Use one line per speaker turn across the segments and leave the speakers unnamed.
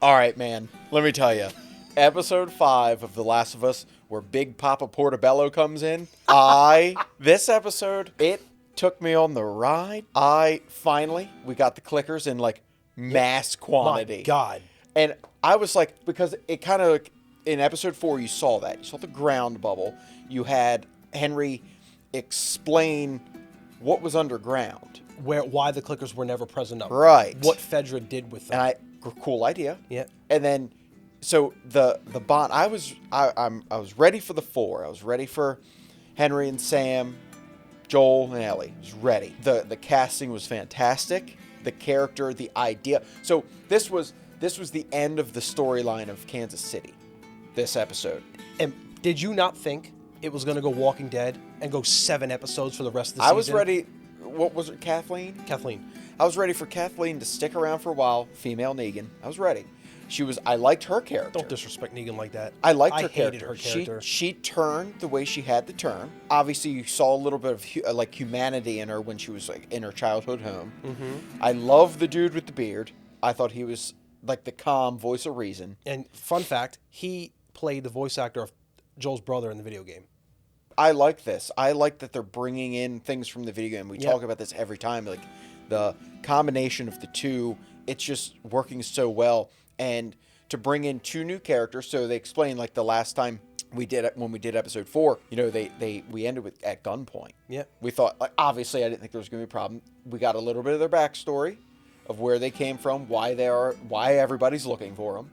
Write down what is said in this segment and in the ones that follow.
All right, man. Let me tell you. Episode 5 of The Last of Us, where Big Papa Portobello comes in. This episode, it took me on the ride. We got the clickers in like mass quantity.
My God.
And I was like, because it kind of, in episode 4, you saw that. You saw the ground bubble. You had Henry explain what was underground.
Why the clickers were never present up.
Right.
What Fedra did with them.
Cool idea.
Yeah.
And then, so the bond, I was ready for the 4. I was ready for Henry and Sam, Joel and Ellie. I was ready. The casting was fantastic. The character, the idea. So this was the end of the storyline of Kansas City. This episode.
And did you not think it was going to go Walking Dead and go 7 episodes for the rest of the
I
season?
was ready. What was it, Kathleen?
Kathleen.
I was ready for Kathleen to stick around for a while. Female Negan. I was ready. I liked her character.
Don't disrespect Negan like that.
I liked her
I
character.
hated her character.
She turned the way she had to turn. Obviously, you saw a little bit of humanity in her when she was like in her childhood home. Mm-hmm. I love the dude with the beard. I thought he was like the calm voice of reason.
And fun fact, he played the voice actor of Joel's brother in the video game.
I like this. I like that they're bringing in things from the video game. We talk about this every time. Like the combination of the two, it's just working so well. And to bring in 2 new characters, so they explain like the last time we did it when we did episode 4. You know, we ended with at gunpoint.
Yeah.
We thought, like, obviously, I didn't think there was going to be a problem. We got a little bit of their backstory, of where they came from, why everybody's looking for them,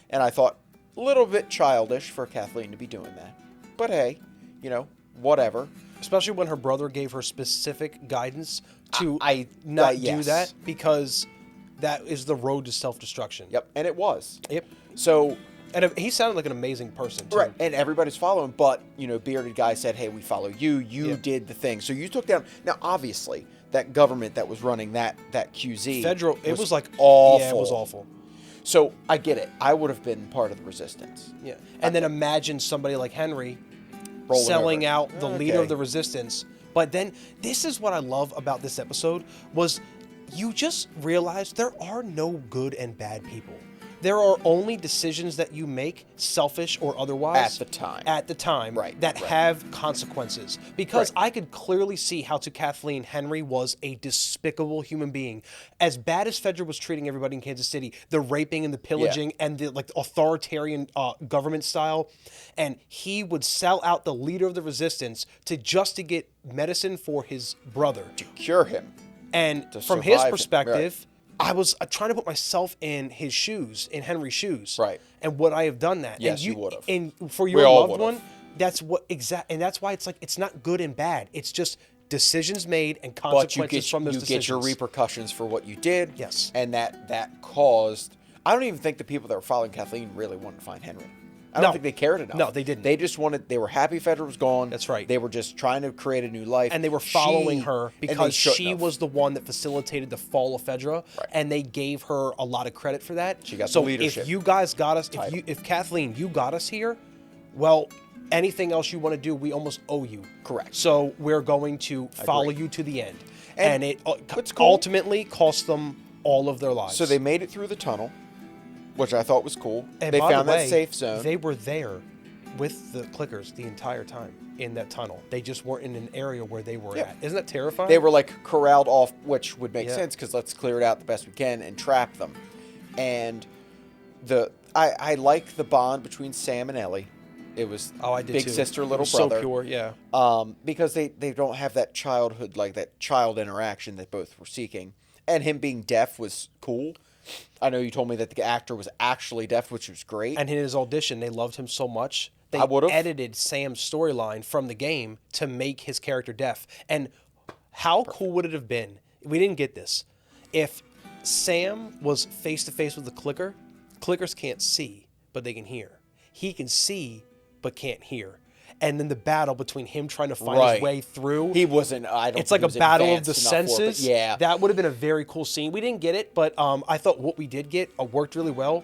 and I thought a little bit childish for Kathleen to be doing that. But hey, you know, whatever.
Especially when her brother gave her specific guidance to
yes.
do that, because that is the road to self-destruction.
Yep, and it was.
Yep.
So,
and he sounded like an amazing person, too.
right, and everybody's following, but, you know, bearded guy said, hey, we follow you. You did the thing. So you took down... Now, obviously, that government that was running that QZ...
Federal... It was like...
awful.
Yeah, it was awful.
So, I get it. I would have been part of the resistance.
Yeah. And then imagine somebody like Henry
Rolling
selling
over.
out the leader of the resistance. But then, this is what I love about this episode, was you just realize there are no good and bad people. There are only decisions that you make, selfish or otherwise. At the time.
Right.
That have consequences. Because I could clearly see how to Kathleen, Henry was a despicable human being. As bad as Fedra was treating everybody in Kansas City, the raping and the pillaging and the authoritarian government style, and he would sell out the leader of the resistance to get medicine for his brother.
To cure him.
And from his perspective... I was trying to put myself in his shoes, in Henry's shoes.
Right.
And would I have done that?
Yes,
and
you would have.
And for your loved one, that's what and that's why it's like, it's not good and bad. It's just decisions made and consequences from those decisions.
You get your repercussions for what you did.
Yes.
And that caused... I don't even think the people that were following Kathleen really wanted to find Henry. I don't think they cared enough.
No, they didn't.
They were happy Fedra was gone.
That's right.
They were just trying to create a new life.
And they were following her because she
have.
was the one that facilitated the fall of Fedra.
Right.
And they gave her a lot of credit for that.
She got the leadership.
If you guys got us, if Kathleen, you got us here, well, anything else you want to do, we almost owe you.
Correct.
So we're going to follow you to the end. And it ultimately cost them all of their lives.
So they made it through the tunnel, which I thought was cool.
And
they
by
found
the way,
that safe zone.
They were there with the clickers the entire time in that tunnel. They just weren't in an area where they were at. Isn't that terrifying?
They were like corralled off, which would make sense because let's clear it out the best we can and trap them. And I like the bond between Sam and Ellie. It was big sister, little brother.
So pure, yeah.
Because they don't have that childhood, like that child interaction that both were seeking. And him being deaf was cool. I know you told me that the actor was actually deaf, which was great.
And in his audition, they loved him so much. They edited Sam's storyline from the game to make his character deaf. And how cool would it have been? We didn't get this. If Sam was face to face with the clicker, clickers can't see, but they can hear. He can see, but can't hear. And then the battle between him trying to find his way through.
He wasn't. I don't.
It's like a battle of the senses.
Yeah,
that would have been a very cool scene. We didn't get it, but I thought what we did get worked really well.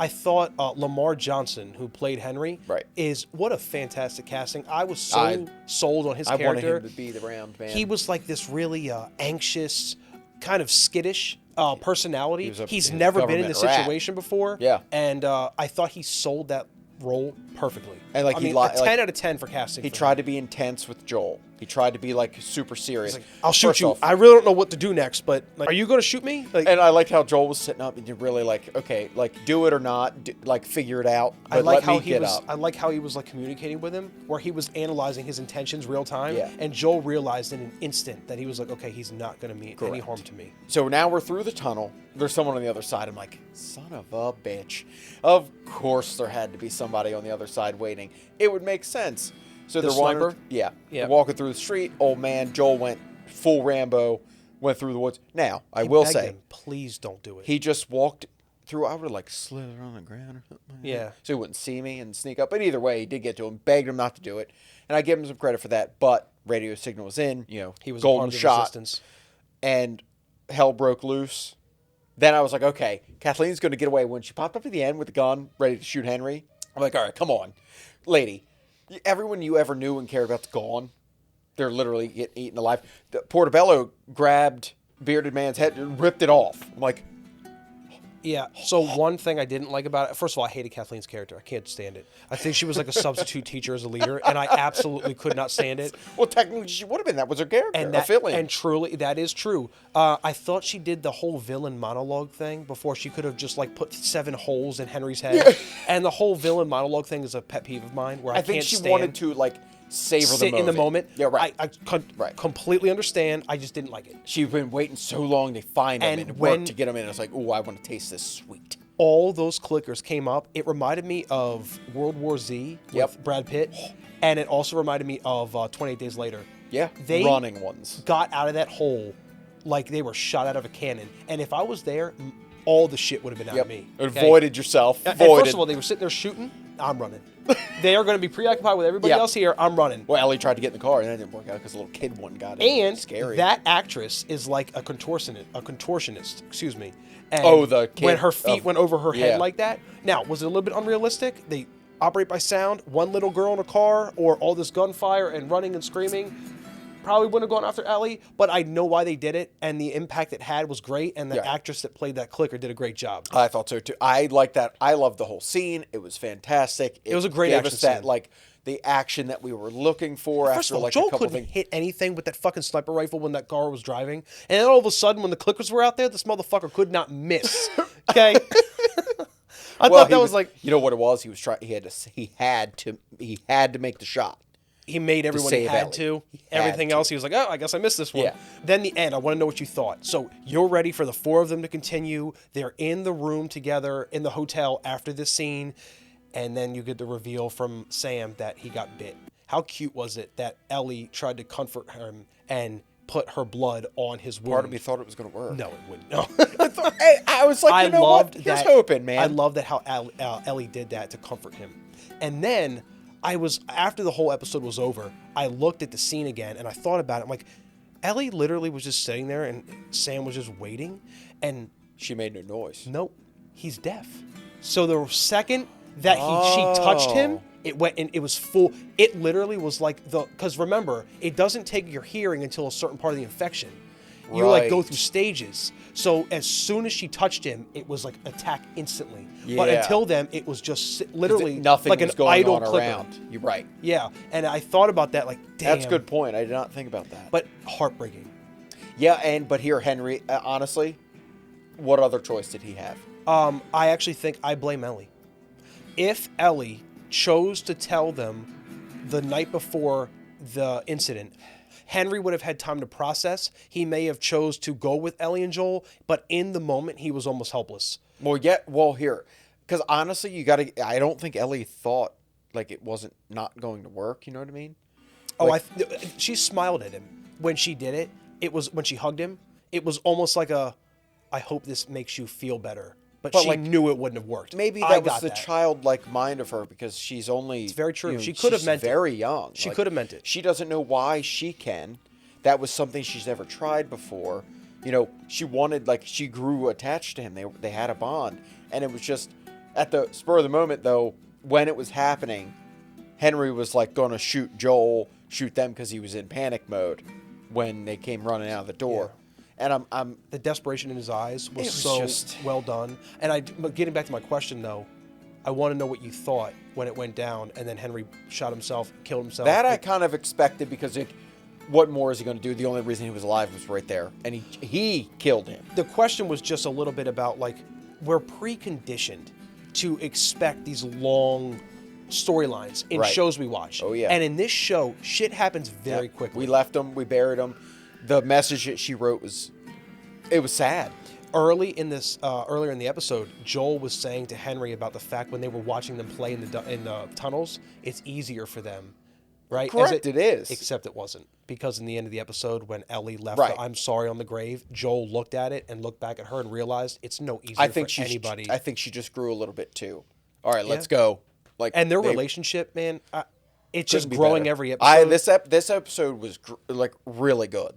I thought Lamar Johnson, who played Henry, is what a fantastic casting. I was so sold on his character.
I wanted him to be the round man.
He was like this really anxious, kind of skittish personality. He's
a
never been in this
government
situation before.
Yeah.
And I thought he sold that role perfectly.
And like
I mean, a 10 out of 10 for casting.
He tried to be intense with Joel. He tried to be like super serious.
Like, I'll shoot you. I really don't know what to do next, but like, are you going to shoot me? Like,
and I liked how Joel was sitting up and you're really like, okay, like do it or not, like figure it out. But
I like how
he was.
I like how he was like communicating with him, where he was analyzing his intentions real time.
Yeah.
And Joel realized in an instant that he was like, okay, he's not going to mean any harm to me.
So now we're through the tunnel. There's someone on the other side. I'm like, son of a bitch. Of course there had to be somebody on the other side waiting. It would make sense. So
The
they're
sniper?
walking, yeah,
Yeah.
they're walking through the street. Old man Joel went full Rambo, went through the woods. Now I will
Begged
say,
him, please don't do it.
he just walked through. I would have like slithered on the ground or something. Like
Yeah.
that, so he wouldn't see me and sneak up. But either way, he did get to him. Begged him not to do it, and I give him some credit for that. But radio signal was in. You know,
He was
golden
a part of the
shot,
resistance.
and hell broke loose. Then I was like, okay, Kathleen's going to get away. When she popped up at the end with the gun, ready to shoot Henry, I'm like, all right, come on, lady. Everyone you ever knew and cared about's gone. They're literally getting eaten alive. Portobello grabbed Bearded Man's head and ripped it off. I'm like,
Yeah. So one thing I didn't like about it, first of all, I hated Kathleen's character. I can't stand it. I think she was like a substitute teacher as a leader, and I absolutely could not stand it.
well, technically she would have been. That was her character,
And
affiliate.
truly, that is true. I thought she did the whole villain monologue thing before she could have just like put 7 holes in Henry's head.
Yeah.
And the whole villain monologue thing is a pet peeve of mine, where I
think
can't
she
stand
wanted to like savor
sit
the
in the moment.
Yeah, right.
I
Right.
completely understand. I just didn't like it.
She'd been waiting so long to find him
And
and
when-
work to get him in. I was like, ooh, I want to taste this sweet.
All those clickers came up. It reminded me of World War Z with
Yep.
Brad Pitt, and it also reminded me of 28 Days Later.
Yeah,
They
running ones.
got out of that hole like they were shot out of a cannon. And if I was there, all the shit would have been out of me. okay?
Avoided yourself.
And
Avoided.
first of all, they were sitting there shooting. I'm running. They are going to be preoccupied with everybody
Yeah.
else here. I'm running.
Well, Ellie tried to get in the car and that didn't work out because a little kid one got in.
And
Scary.
that actress is like a contortionist. Excuse me. And
Oh, the kid
when her feet
of-
went over her
yeah.
head like that. Now, was it a little bit unrealistic? They operate by sound. One little girl in a car, or all this gunfire and running and screaming. Probably wouldn't have gone after Ellie, but I know why they did it, and the impact it had was great. And the
Yeah.
actress that played that clicker did a great job.
I thought so too. I like that. I loved the whole scene. It was fantastic. It
was a great
gave
action
us that
scene.
like the action that we were looking for
First
after
of all,
like
Joel
a couple
couldn't
things.
hit anything with that fucking sniper rifle when that car was driving. And then all of a sudden, when the clickers were out there, this motherfucker could not miss. Okay? I thought that was like,
you know what it was? He was trying. He had to make the shot.
he made everyone he
save
had
Ellie.
to.
He had
Everything
to.
else, he was like, oh, I guess I missed this one.
Yeah.
Then the end, I want to know what you thought. So you're ready for the 4 of them to continue. They're in the room together in the hotel after this scene. And then you get the reveal from Sam that he got bit. How cute was it that Ellie tried to comfort him and put her blood on his wound?
Part of me thought it was going to work.
No, it wouldn't. No.
Hey, I was like, you know what? Here's hoping, man.
I loved that how Ellie did that to comfort him. And then after the whole episode was over, I looked at the scene again and I thought about it. I'm like, Ellie literally was just sitting there and Sam was just waiting. And
She made no noise.
nope, he's deaf. So the second that she touched him, it went and it was full. It literally was like because remember, it doesn't take your hearing until a certain part of the infection. You like go
Right.
through stages. So as soon as she touched him, it was like attack instantly. But
Yeah.
until then, it was just literally
Nothing
like
was
an
going
idle
on
clicker.
around. You're right.
Yeah, and I thought about that like, damn.
That's a good point. I did not think about that.
But heartbreaking.
Yeah, but here, Henry, honestly, what other choice did he have?
I actually think I blame Ellie. If Ellie chose to tell them the night before the incident, Henry would have had time to process. He may have chose to go with Ellie and Joel, but in the moment, he was almost helpless.
Well, here, because honestly, I don't think Ellie thought like it wasn't not going to work. You know what I mean?
Oh, she smiled at him when she did it. It was when she hugged him. It was almost like I hope this makes you feel better. But she
like,
knew it wouldn't have worked.
Maybe
I
that was
got
the childlike mind of her because she's only. It's
very true. She could have meant it.
Very young.
She could have meant it.
She doesn't know why she can. That was something she's never tried before. You know, she grew attached to him. They had a bond, and it was just at the spur of the moment though. When it was happening, Henry was like going to shoot them because he was in panic mode when they came running out of the door. And I'm
the desperation in his eyes was
so
well done. And but getting back to my question though, I want to know what you thought when it went down, and then Henry shot himself, killed himself.
That I kind of expected, because what more is he going to do? The only reason he was alive was right there, and he killed him.
The question was just a little bit about, like, we're preconditioned to expect these long storylines in shows we watch.
Oh, yeah.
And in this show, shit happens very quickly.
We left him. We buried him. The message that she wrote was sad.
Earlier in the episode, Joel was saying to Henry about the fact when they were watching them play in the tunnels, it's easier for them, right?
Correct, it is.
Except it wasn't, because in the end of the episode, when Ellie left the "I'm sorry" on the grave, Joel looked at it and looked back at her and realized it's no easier for anybody.
I think she just grew a little bit too. All right, let's go. Like,
and their relationship, man, it's just growing every episode.
This episode was like really good.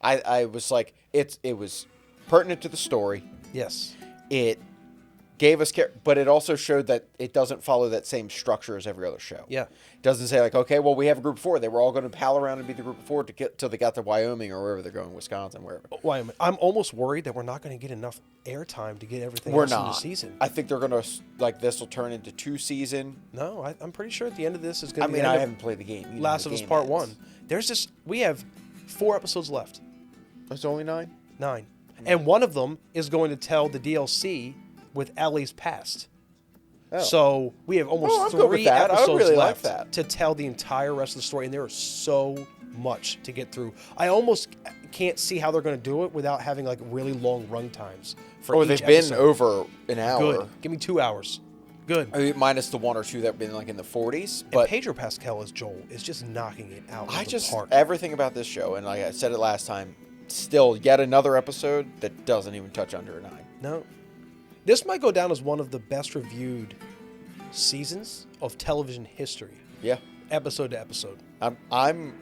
I was like, it was pertinent to the story.
Yes.
It gave us care, but it also showed that it doesn't follow that same structure as every other show.
Yeah.
It doesn't say like, okay, well, we have a group of 4. They were all going to pal around and be the group of 4 till they got to Wyoming or wherever they're going, Wisconsin, wherever.
Wyoming. I'm almost worried that we're not going to get enough airtime to get everything else in the season.
I think they're going to, like, this will turn into 2 season.
No, I'm pretty sure at the end of this is going to be.
I haven't played the game.
Last of Us Part 1. We have 4 episodes left.
It's only 9?
9. And one of them is going to tell the DLC with Ellie's past.
Oh.
So we have almost 3 episodes left to tell the entire rest of the story, and there is so much to get through. I almost can't see how they're going to do it without having like really long run times for each
they've
episode.
been over an hour.
Good. Give me 2 hours. Good.
I mean, minus the 1 or 2 that have been like in the 40s.
And
but
Pedro Pascal as Joel is just knocking it out of the park.
Everything about this show, and like I said it last time, still yet another episode that doesn't even touch under a 9.
No. This might go down as one of the best reviewed seasons of television history.
Yeah.
Episode to episode.
I'm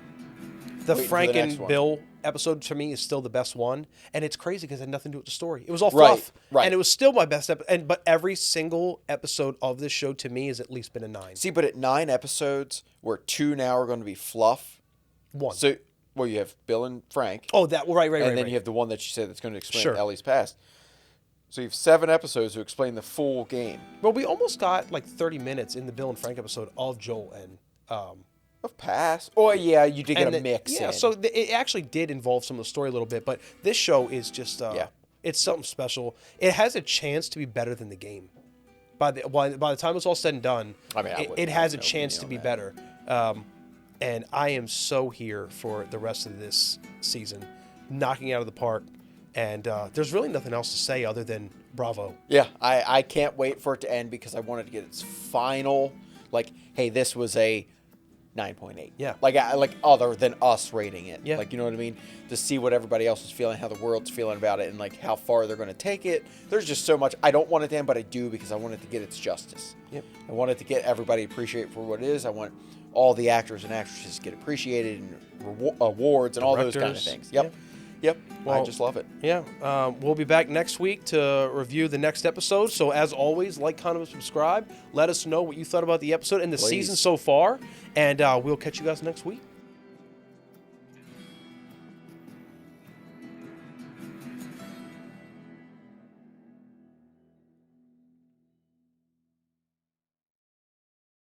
the Frank and Bill episode to me is still the best one, and it's crazy because it had nothing to do with the story. It was all fluff, and it was still my best episode. But every single episode of this show to me has at least been a 9.
See, but at 9 episodes, where 2 now are going to be fluff.
1.
So, well, you have Bill and Frank.
Oh, that right.
And then you have the one that you said that's going to explain Ellie's past. So you have 7 episodes to explain the full game.
Well, we almost got like 30 minutes in the Bill and Frank episode of Joel and
of past. Oh yeah, you did get a mix.
Yeah, so it actually did involve some of the story a little bit, but this show is just it's something special. It has a chance to be better than the game. By the time it's all said and done, it has a chance to be better. And I am so here for the rest of this season, knocking out of the park. And there's really nothing else to say other than bravo.
Yeah, I can't wait for it to end because I wanted to get its final, like, hey, this was a 9.8.
Yeah.
Like other than us rating it.
Yeah.
Like, you know what I mean? To see what everybody else is feeling, how the world's feeling about it, and like how far they're going to take it. There's just so much. I don't want it to end, but I do because I want it to get its justice.
Yep.
I want it to get everybody appreciate for what it is. I want all the actors and actresses to get appreciated and awards and all those kind of things. Yep. Yep. Well, I just love it.
Yeah. We'll be back next week to review the next episode. So as always, like, comment, subscribe. Let us know what you thought about the episode and the season so far. And we'll catch you guys next week.